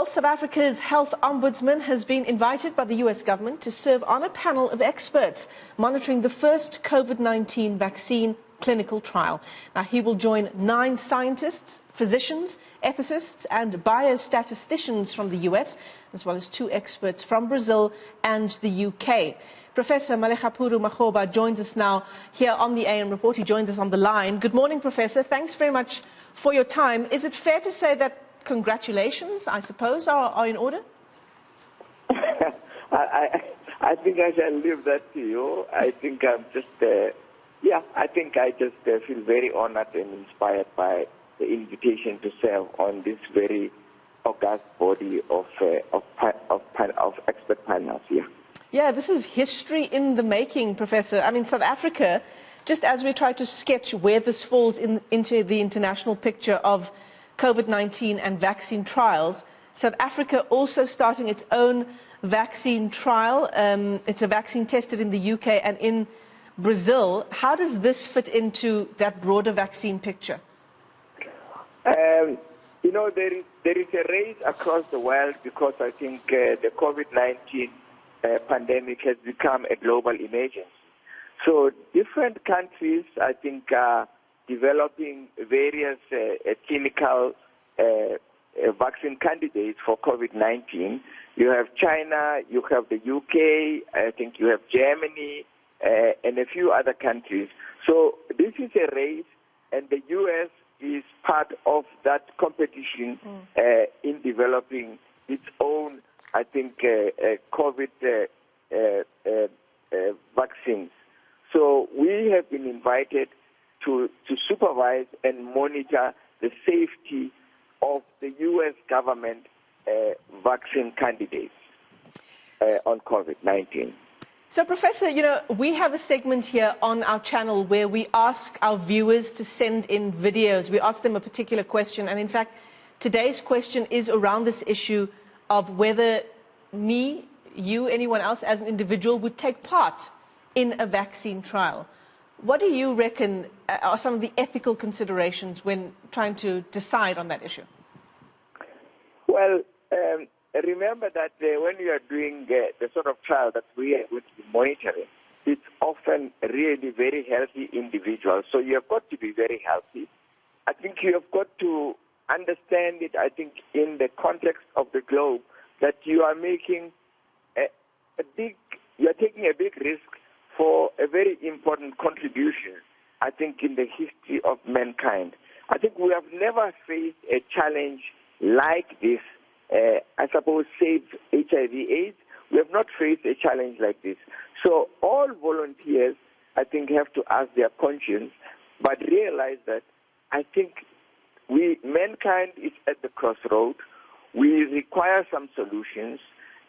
Well, South Africa's health ombudsman has been invited by the US government to serve on a panel of experts monitoring the first COVID-19 vaccine clinical trial. Now, he will join 9 scientists, physicians, ethicists and bio-statisticians from the US, as well as 2 experts from Brazil and the UK. Professor Malegapuru Makgoba joins us now here on the AM Report. He joins us on the line. Good morning, Professor. Thanks very much for your time. Is it fair to say that congratulations, I suppose, are in order? I think I shall leave that to you. I think I'm just, I feel very honored and inspired by the invitation to serve on this very august body of expert panels here. Yeah, this is history in the making, Professor. I mean, South Africa, just as we try to sketch where this falls into the international picture of COVID-19 and vaccine trials, South Africa also starting its own vaccine trial. It's a vaccine tested in the UK and in Brazil. How does this fit into that broader vaccine picture? There is a race across the world because I think the COVID-19 pandemic has become a global emergency. So different countries, I think, are developing various clinical vaccine candidates for COVID-19. You have China, you have the UK, I think you have Germany, and a few other countries. So this is a race, and the US is part of that competition in developing its own, I think, COVID vaccines. So we have been invited to supervise and monitor the safety of the U.S. government vaccine candidates on COVID-19. So, Professor, we have a segment here on our channel where we ask our viewers to send in videos. We ask them a particular question, and in fact, today's question is around this issue of whether me, you, anyone else as an individual would take part in a vaccine trial. What do you reckon are some of the ethical considerations when trying to decide on that issue? Well, remember that when you are doing the sort of trial that we are going to be monitoring, it's often really very healthy individuals. So you have got to be very healthy. I think you have got to understand it, I think, in the context of the globe, that you are making you are taking a big risk for a very important contribution, I think, in the history of mankind. I think we have never faced a challenge like this. I suppose, save HIV/AIDS, we have not faced a challenge like this. So all volunteers, I think, have to ask their conscience, but realize that I think mankind is at the crossroad. We require some solutions,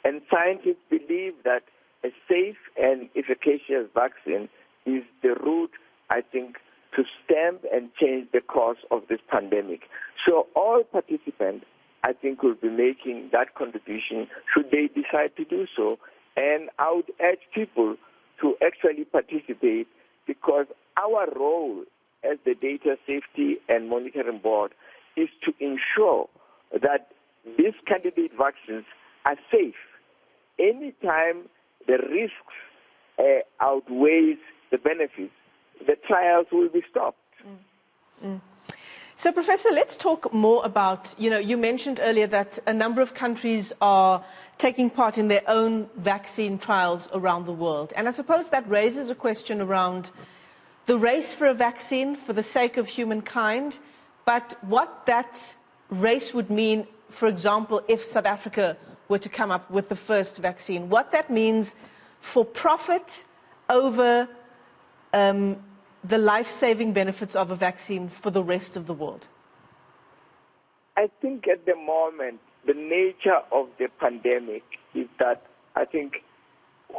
and scientists believe that a safe and efficacious vaccine is the route, I think, to stem and change the course of this pandemic. So all participants, I think, will be making that contribution should they decide to do so. And I would urge people to actually participate, because our role as the Data Safety and Monitoring Board is to ensure that these candidate vaccines are safe. Anytime the risks outweighs the benefits, the trials will be stopped. So, Professor, let's talk more about, you mentioned earlier that a number of countries are taking part in their own vaccine trials around the world. And I suppose that raises a question around the race for a vaccine for the sake of humankind, but what that race would mean, for example, if South Africa were to come up with the first vaccine, what that means for profit over the life-saving benefits of a vaccine for the rest of the world? I think at the moment, the nature of the pandemic is that I think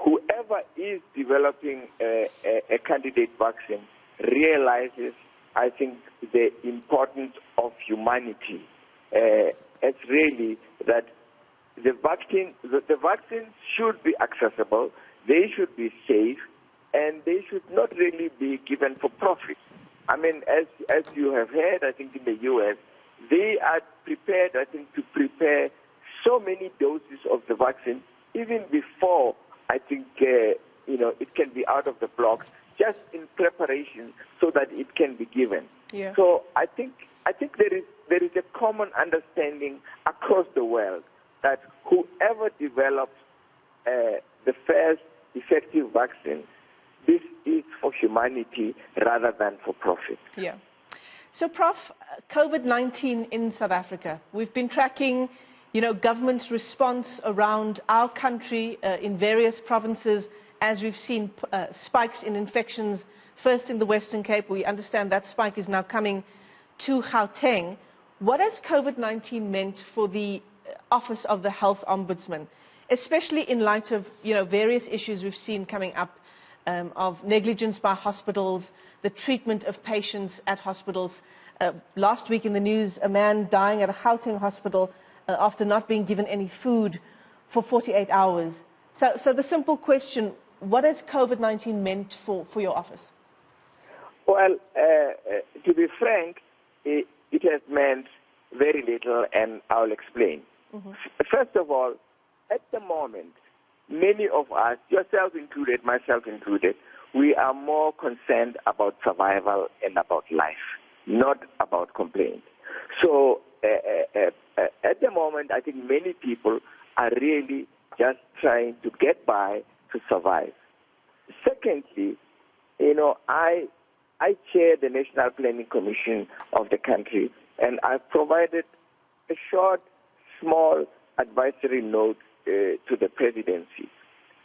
whoever is developing a candidate vaccine realizes, I think, the importance of humanity. It's really that the vaccines should be accessible, they should be safe, and they should not really be given for profit. I mean, as you have heard, I think in the U.S., they are prepared, I think, to prepare so many doses of the vaccine, even before I think it can be out of the blocks, just in preparation so that it can be given. Yeah. So I think there is a common understanding across the world that whoever develops the first effective vaccine, this is for humanity rather than for profit. Yeah. So, Prof, COVID-19 in South Africa, we've been tracking, government's response around our country in various provinces as we've seen spikes in infections, first in the Western Cape. We understand that spike is now coming to Gauteng. What has COVID-19 meant for the Office of the Health Ombudsman, especially in light of, various issues we've seen coming up of negligence by hospitals, the treatment of patients at hospitals? Last week in the news, a man dying at a Gauteng hospital after not being given any food for 48 hours. So the simple question, what has COVID-19 meant for your office? Well, to be frank, it has meant very little, and I'll explain. Mm-hmm. First of all, at the moment, many of us, yourself included, myself included, we are more concerned about survival and about life, not about complaint. So at the moment, I think many people are really just trying to get by to survive. Secondly, I chair the National Planning Commission of the country, and I've provided a short, small advisory note to the presidency.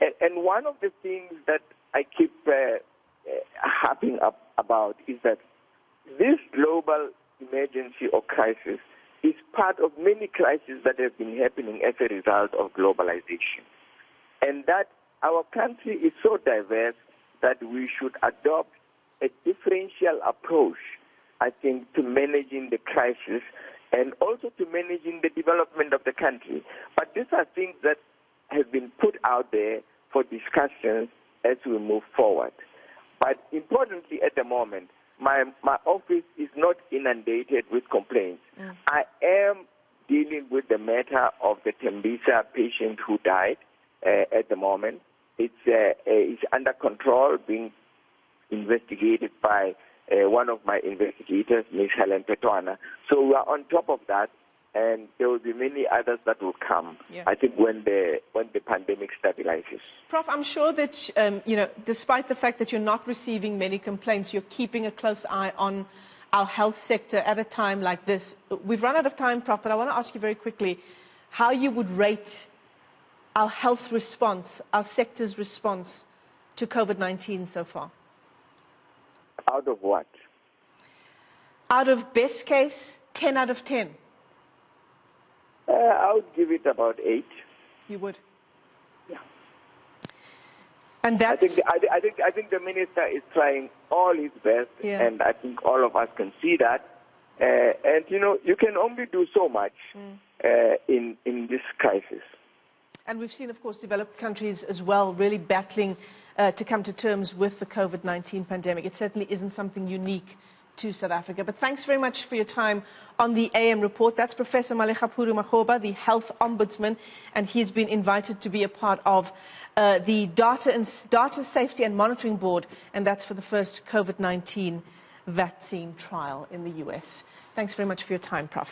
And one of the things that I keep harping up about is that this global emergency or crisis is part of many crises that have been happening as a result of globalization. And that our country is so diverse that we should adopt a differential approach, I think, to managing the crisis and also to managing the development of the country. But these are things that have been put out there for discussions as we move forward. But importantly at the moment, my office is not inundated with complaints. Mm. I am dealing with the matter of the Tembisa patient who died at the moment. It's under control, being investigated by one of my investigators, Ms. Helen Petwana. So we are on top of that, and there will be many others that will come, I think, when the pandemic stabilizes. Prof, I'm sure that, despite the fact that you're not receiving many complaints, you're keeping a close eye on our health sector at a time like this. We've run out of time, Prof, but I want to ask you very quickly how you would rate our health response, our sector's response to COVID-19 so far. Out of what? Out of best case, 10 out of 10. I would give it about 8. You would? Yeah. And that's... I think the minister is trying all his best, and I think all of us can see that. And you can only do so much in this crisis. And we've seen, of course, developed countries as well really battling to come to terms with the COVID-19 pandemic. It certainly isn't something unique to South Africa. But thanks very much for your time on the AM report. That's Professor Malegapuru Makgoba, the Health Ombudsman, and he's been invited to be a part of the Data Safety and Monitoring Board, and that's for the first COVID-19 vaccine trial in the US. Thanks very much for your time, Prof.